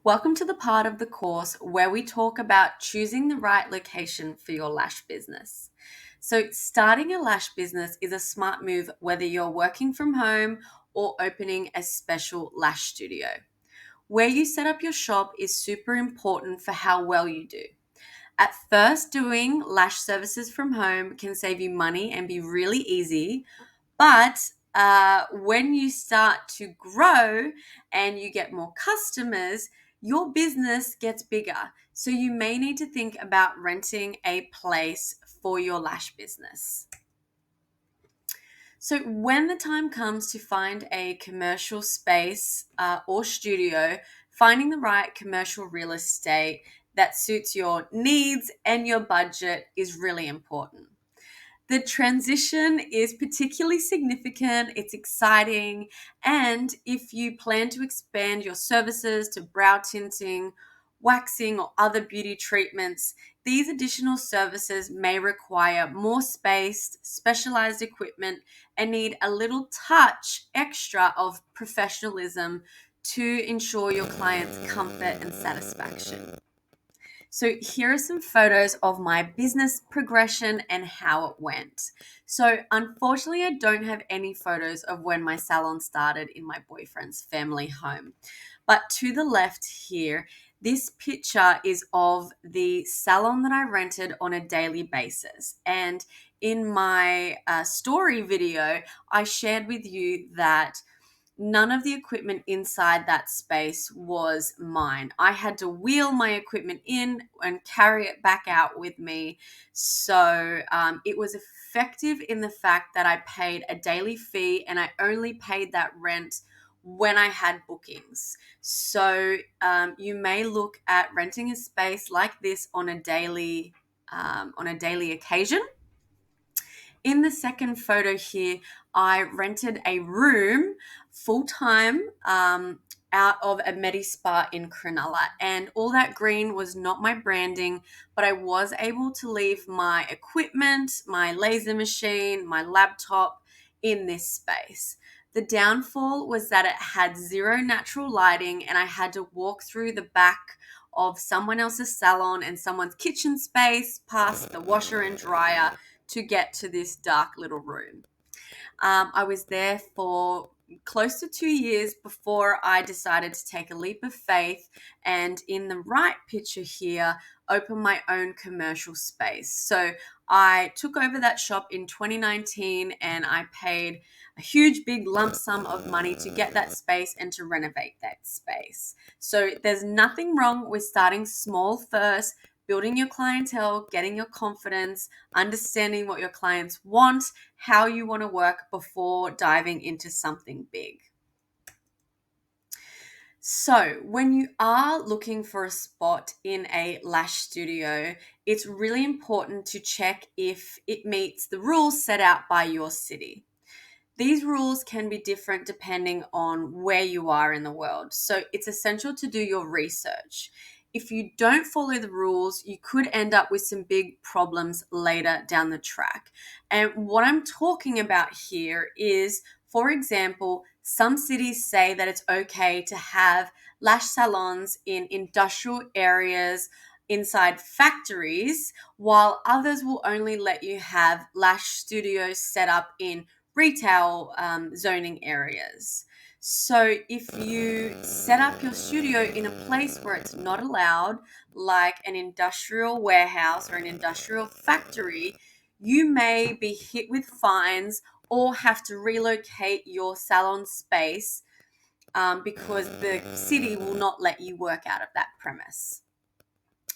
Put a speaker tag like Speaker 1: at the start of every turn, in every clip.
Speaker 1: Welcome to the part of the course where we talk about choosing the right location for your lash business. So, starting a lash business is a smart move whether you're working from home or opening a special lash studio. Where you set up your shop is super important for how well you do. At first, doing lash services from home can save you money and be really easy, but when you start to grow and you get more customers, your business gets bigger. So you may need to think about renting a place for your lash business. So when the time comes to find a commercial space or studio, finding the right commercial real estate that suits your needs and your budget is really important. The transition is particularly significant, it's exciting, and if you plan to expand your services to brow tinting, waxing, or other beauty treatments, these additional services may require more space, specialized equipment, and need a little touch extra of professionalism to ensure your clients' comfort and satisfaction. So here are some photos of my business progression and how it went. So unfortunately, I don't have any photos of when my salon started in my boyfriend's family home. But to the left here, this picture is of the salon that I rented on a daily basis. And in my story video, I shared with you that none of the equipment inside that space was mine. I had to wheel my equipment in and carry it back out with me. So it was effective in the fact that I paid a daily fee and I only paid that rent when I had bookings. So you may look at renting a space like this on a daily occasion. In the second photo here, I rented a room full time out of a Medi Spa in Cronulla. And all that green was not my branding, but I was able to leave my equipment, my laser machine, my laptop in this space. The downfall was that it had zero natural lighting and I had to walk through the back of someone else's salon and someone's kitchen space past the washer and dryer to get to this dark little room. I was there for close to 2 years before I decided to take a leap of faith and, in the right picture here, open my own commercial space. So I took over that shop in 2019 and I paid a huge big lump sum of money to get that space and to renovate that space. So there's nothing wrong with starting small first, building your clientele, getting your confidence, understanding what your clients want, how you want to work before diving into something big. So, when you are looking for a spot in a lash studio, it's really important to check if it meets the rules set out by your city. These rules can be different depending on where you are in the world, so it's essential to do your research. If you don't follow the rules, you could end up with some big problems later down the track. And what I'm talking about here is, for example, some cities say that it's okay to have lash salons in industrial areas inside factories, while others will only let you have lash studios set up in retail zoning areas. So if you set up your studio in a place where it's not allowed, like an industrial warehouse or an industrial factory, you may be hit with fines or have to relocate your salon space because the city will not let you work out of that premise.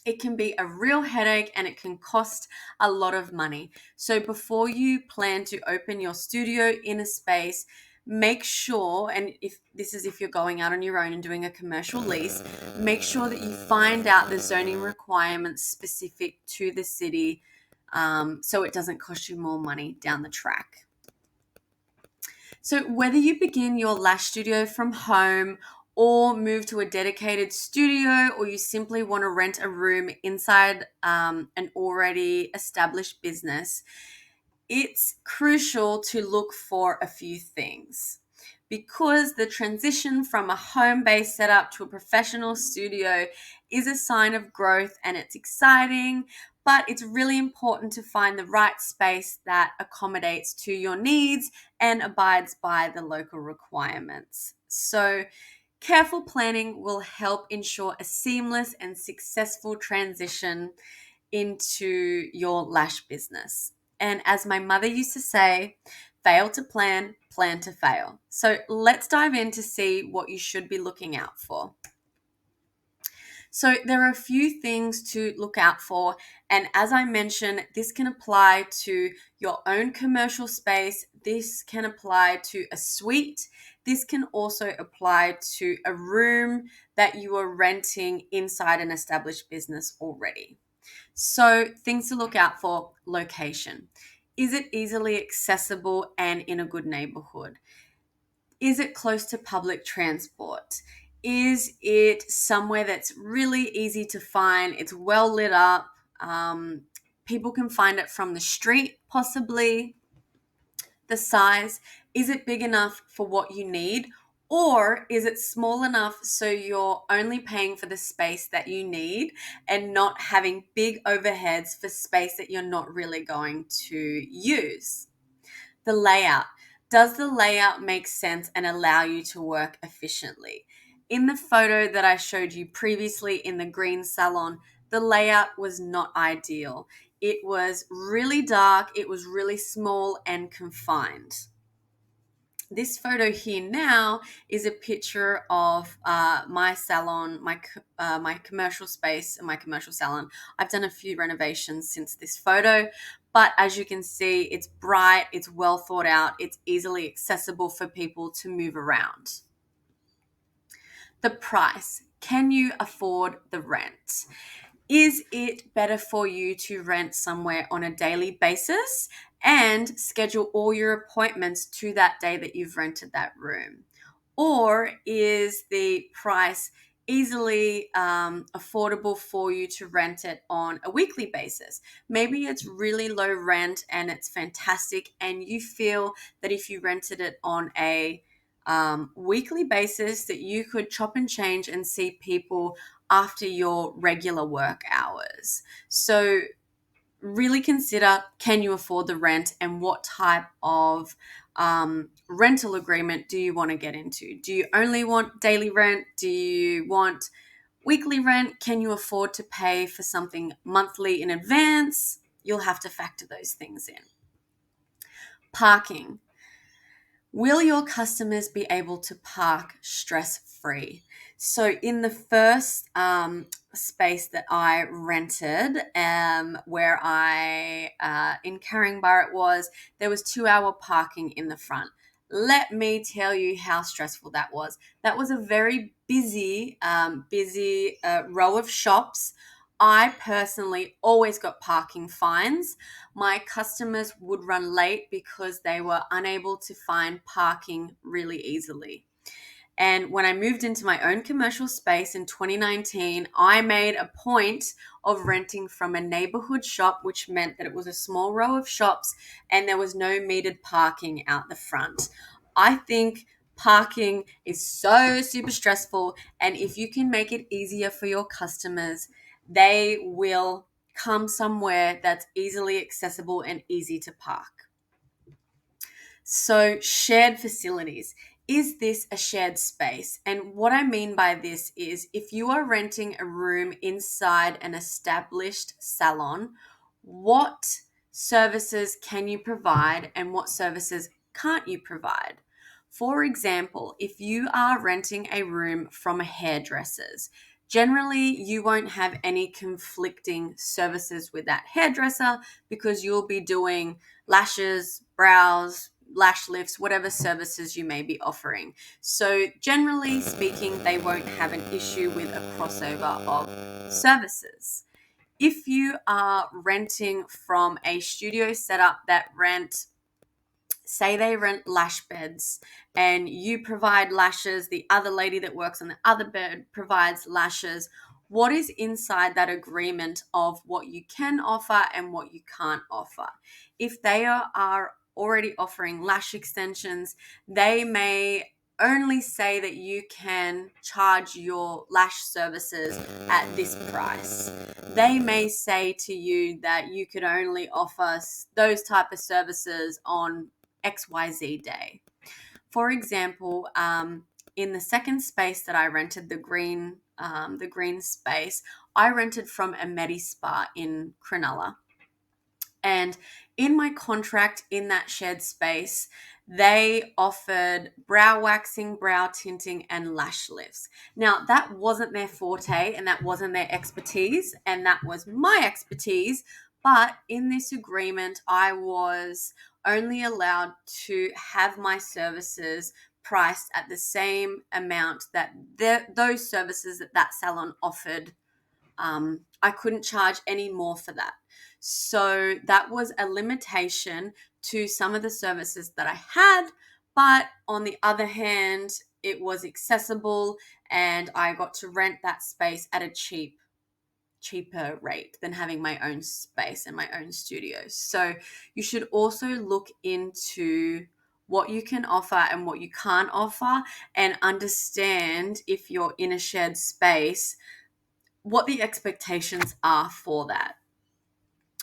Speaker 1: It can be a real headache and it can cost a lot of money. So before you plan to open your studio in a space, make sure, and if you're going out on your own and doing a commercial lease, make sure that you find out the zoning requirements specific to the city so it doesn't cost you more money down the track. So whether you begin your lash studio from home or move to a dedicated studio, or you simply want to rent a room inside an already established business, it's crucial to look for a few things. because the transition from a home-based setup to a professional studio is a sign of growth and it's exciting, but it's really important to find the right space that accommodates to your needs and abides by the local requirements. So, careful planning will help ensure a seamless and successful transition into your lash business. And as my mother used to say, fail to plan, plan to fail. So let's dive in to see what you should be looking out for. So there are a few things to look out for. And as I mentioned, this can apply to your own commercial space. This can apply to a suite. This can also apply to a room that you are renting inside an established business already. So things to look out for: location. Is it easily accessible and in a good neighborhood? Is it close to public transport? Is it somewhere that's really easy to find? It's well lit up. People can find it from the street, possibly. The size, is it big enough for what you need? Or is it small enough so you're only paying for the space that you need and not having big overheads for space that you're not really going to use? The layout. Does the layout make sense and allow you to work efficiently? In the photo that I showed you previously in the green salon, the layout was not ideal. It was really dark, it was really small and confined. This photo here now is a picture of my salon, my commercial space, and my commercial salon. I've done a few renovations since this photo, but as you can see, it's bright, it's well thought out, it's easily accessible for people to move around. The price. Can you afford the rent? Is it better for you to rent somewhere on a daily basis and schedule all your appointments to that day that you've rented that room? Or is the price easily affordable for you to rent it on a weekly basis? Maybe it's really low rent and it's fantastic, and you feel that if you rented it on a weekly basis that you could chop and change and see people after your regular work hours. So really consider, can you afford the rent, and what type of rental agreement do you want to get into? Do you only want daily rent? Do you want weekly rent? Can you afford to pay for something monthly in advance? You'll have to factor those things in. Parking. Will your customers be able to park stress-free? So in the first space that I rented, where in Caringbah it was, there was 2-hour parking in the front. Let me tell you how stressful that was. That was a very busy row of shops. I personally always got parking fines. My customers would run late because they were unable to find parking really easily. And when I moved into my own commercial space in 2019, I made a point of renting from a neighborhood shop, which meant that it was a small row of shops and there was no metered parking out the front. I think parking is so super stressful, and if you can make it easier for your customers, they will come somewhere that's easily accessible and easy to park. So, shared facilities. Is this a shared space? And what I mean by this is, if you are renting a room inside an established salon, what services can you provide and what services can't you provide? For example, if you are renting a room from a hairdresser's, generally you won't have any conflicting services with that hairdresser because you'll be doing lashes, brows, lash lifts, whatever services you may be offering. So generally speaking, they won't have an issue with a crossover of services. If you are renting from a studio setup that say they rent lash beds and you provide lashes, the other lady that works on the other bed provides lashes, what is inside that agreement of what you can offer and what you can't offer? If they are already offering lash extensions, they may only say that you can charge your lash services at this price. They may say to you that you could only offer those type of services on XYZ day. For example, in the second space that I rented, the green space, I rented from a Medi Spa in Cronulla. And in my contract in that shared space, they offered brow waxing, brow tinting, and lash lifts. Now, that wasn't their forte and that wasn't their expertise, and that was my expertise. But in this agreement, I was only allowed to have my services priced at the same amount that those services that salon offered. I couldn't charge any more for that. So that was a limitation to some of the services that I had. But on the other hand, it was accessible and I got to rent that space at a cheaper rate than having my own space and my own studio. So you should also look into what you can offer and what you can't offer, and understand, if you're in a shared space, what the expectations are for that.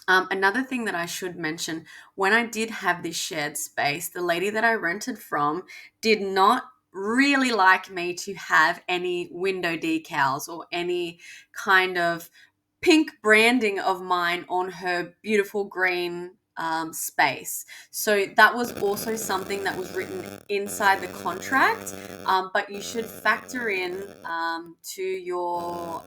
Speaker 1: Another thing that I should mention, when I did have this shared space, the lady that I rented from did not really like me to have any window decals or any kind of pink branding of mine on her beautiful green space. So that was also something that was written inside the contract, but you should factor in to your,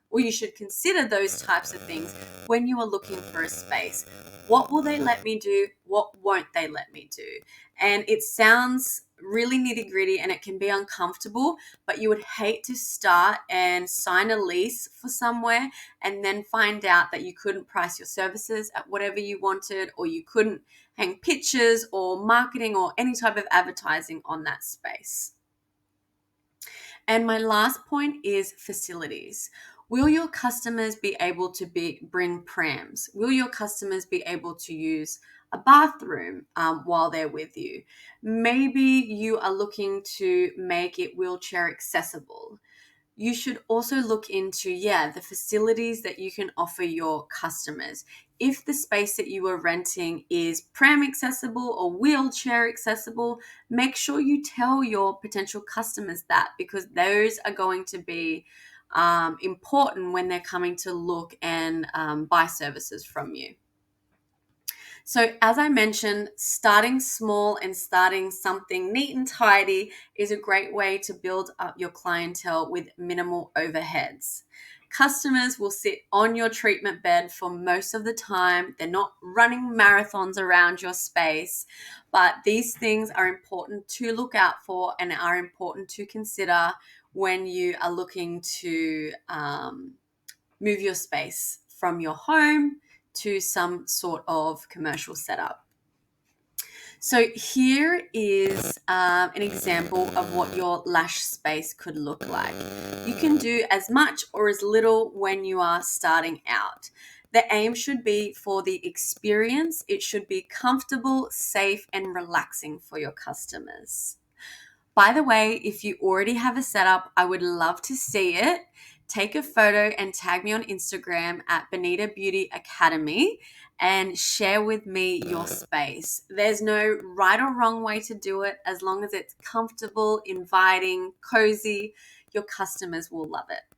Speaker 1: or you should consider those types of things when you are looking for a space. What will they let me do? What won't they let me do? And it sounds really nitty gritty and it can be uncomfortable, but you would hate to start and sign a lease for somewhere and then find out that you couldn't price your services at whatever you wanted, or you couldn't hang pictures or marketing or any type of advertising on that space. And my last point is facilities. Will your customers be able to bring prams? Will your customers be able to use a bathroom while they're with you? Maybe you are looking to make it wheelchair accessible. You should also look into, the facilities that you can offer your customers. If the space that you are renting is pram accessible or wheelchair accessible, make sure you tell your potential customers that, because those are going to be important when they're coming to look and buy services from you. So as I mentioned, starting small and starting something neat and tidy is a great way to build up your clientele with minimal overheads. Customers will sit on your treatment bed for most of the time. They're not running marathons around your space, but these things are important to look out for and are important to consider when you are looking to move your space from your home to some sort of commercial setup. So here is an example of what your lash space could look like. You can do as much or as little when you are starting out. The aim should be for the experience. It should be comfortable, safe, and relaxing for your customers. By the way, if you already have a setup, I would love to see it. Take a photo and tag me on Instagram at Bonita Beauty Academy and share with me your space. There's no right or wrong way to do it. As long as it's comfortable, inviting, cozy, your customers will love it.